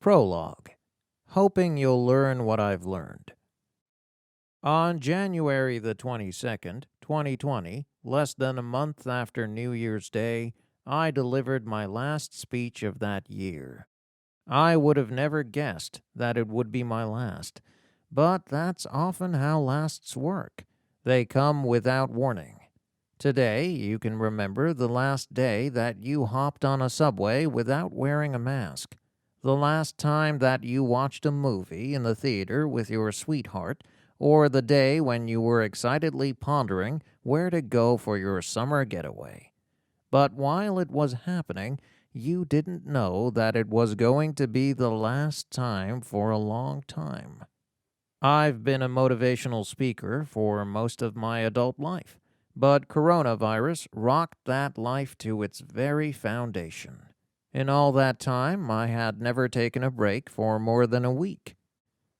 Prologue. Hoping you'll learn what I've learned. On January the 22nd, 2020, less than a month after New Year's Day, I delivered my last speech of that year. I would have never guessed that it would be my last, but that's often how lasts work. They come without warning. Today, you can remember the last day that you hopped on a subway without wearing a mask. The last time that you watched a movie in the theater with your sweetheart, or the day when you were excitedly pondering where to go for your summer getaway. But while it was happening, you didn't know that it was going to be the last time for a long time. I've been a motivational speaker for most of my adult life, but coronavirus rocked that life to its very foundation. In all that time, I had never taken a break for more than a week.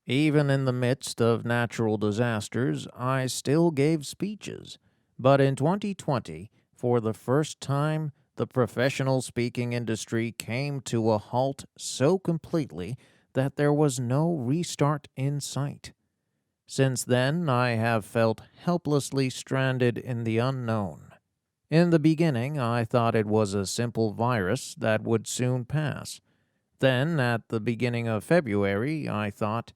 Even in the midst of natural disasters, I still gave speeches. But in 2020, for the first time, the professional speaking industry came to a halt so completely that there was no restart in sight. Since then, I have felt helplessly stranded in the unknown. In the beginning, I thought it was a simple virus that would soon pass. Then, at the beginning of February, I thought,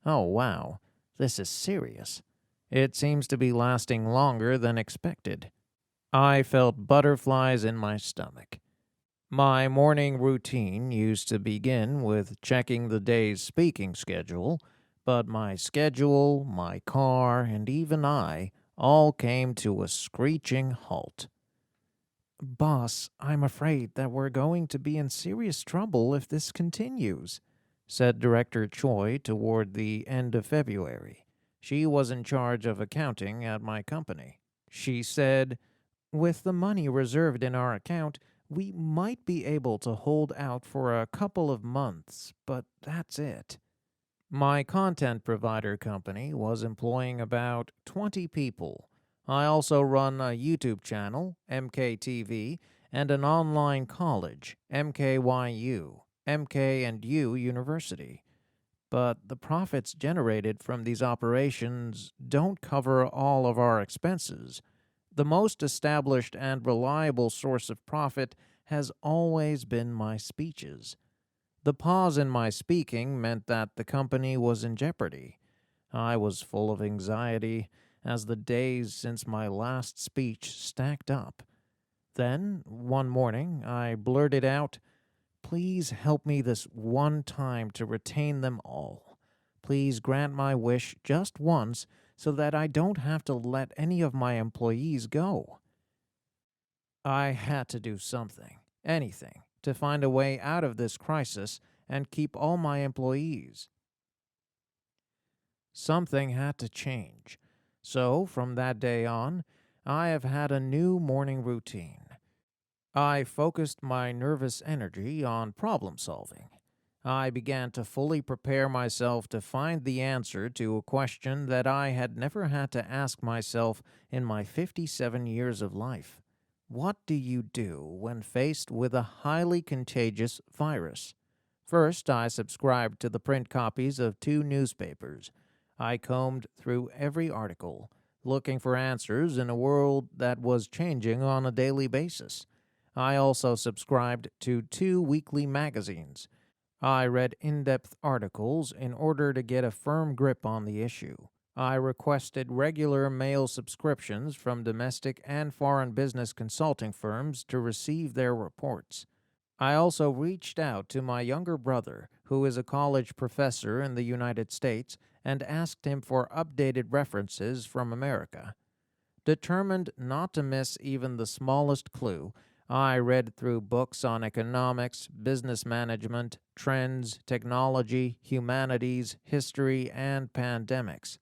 oh wow, this is serious. It seems to be lasting longer than expected. I felt butterflies in my stomach. My morning routine used to begin with checking the day's speaking schedule, but my schedule, my car, and even I all came to a screeching halt. "Boss, I'm afraid that we're going to be in serious trouble if this continues," said Director Choi toward the end of February. She was in charge of accounting at my company. She said, "With the money reserved in our account, we might be able to hold out for a couple of months, but that's it." My content provider company was employing about 20 people. I also run a YouTube channel, MKTV, and an online college, MKYU, MK&U University. But the profits generated from these operations don't cover all of our expenses. The most established and reliable source of profit has always been my speeches. The pause in my speaking meant that the company was in jeopardy. I was full of anxiety as the days since my last speech stacked up. Then, one morning, I blurted out, "Please help me this one time to retain them all. Please grant my wish just once so that I don't have to let any of my employees go." I had to do something, anything, to find a way out of this crisis and keep all my employees. Something had to change. So, from that day on, I have had a new morning routine. I focused my nervous energy on problem solving. I began to fully prepare myself to find the answer to a question that I had never had to ask myself in my 57 years of life. What do you do when faced with a highly contagious virus? First, I subscribed to the print copies of 2 newspapers. I combed through every article, looking for answers in a world that was changing on a daily basis. I also subscribed to 2 weekly magazines. I read in-depth articles in order to get a firm grip on the issue. I requested regular mail subscriptions from domestic and foreign business consulting firms to receive their reports. I also reached out to my younger brother, who is a college professor in the United States, and asked him for updated references from America. Determined not to miss even the smallest clue, I read through books on economics, business management, trends, technology, humanities, history, and pandemics.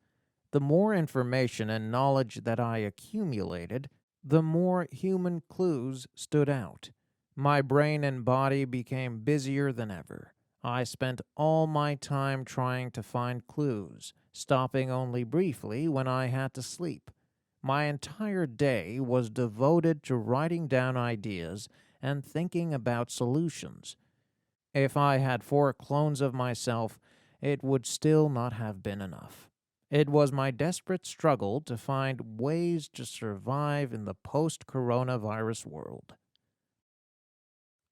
The more information and knowledge that I accumulated, the more human clues stood out. My brain and body became busier than ever. I spent all my time trying to find clues, stopping only briefly when I had to sleep. My entire day was devoted to writing down ideas and thinking about solutions. If I had 4 clones of myself, it would still not have been enough. It was my desperate struggle to find ways to survive in the post-coronavirus world.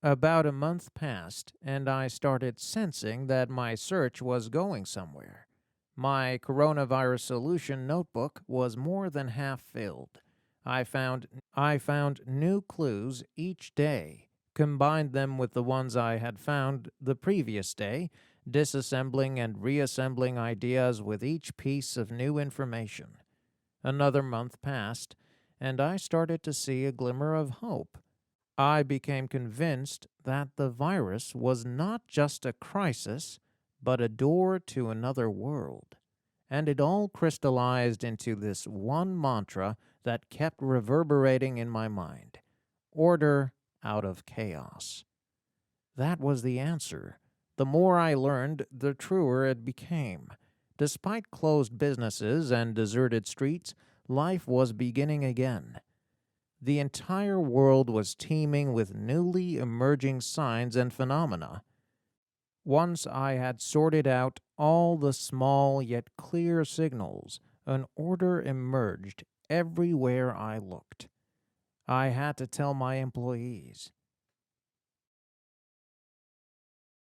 About a month passed, and I started sensing that my search was going somewhere. My coronavirus solution notebook was more than half filled. I found new clues each day, combined them with the ones I had found the previous day, disassembling and reassembling ideas with each piece of new information. Another month passed, and I started to see a glimmer of hope. I became convinced that the virus was not just a crisis, but a door to another world. And it all crystallized into this one mantra that kept reverberating in my mind: order out of chaos. That was the answer. The more I learned, the truer it became. Despite closed businesses and deserted streets, life was beginning again. The entire world was teeming with newly emerging signs and phenomena. Once I had sorted out all the small yet clear signals, an order emerged everywhere I looked. I had to tell my employees,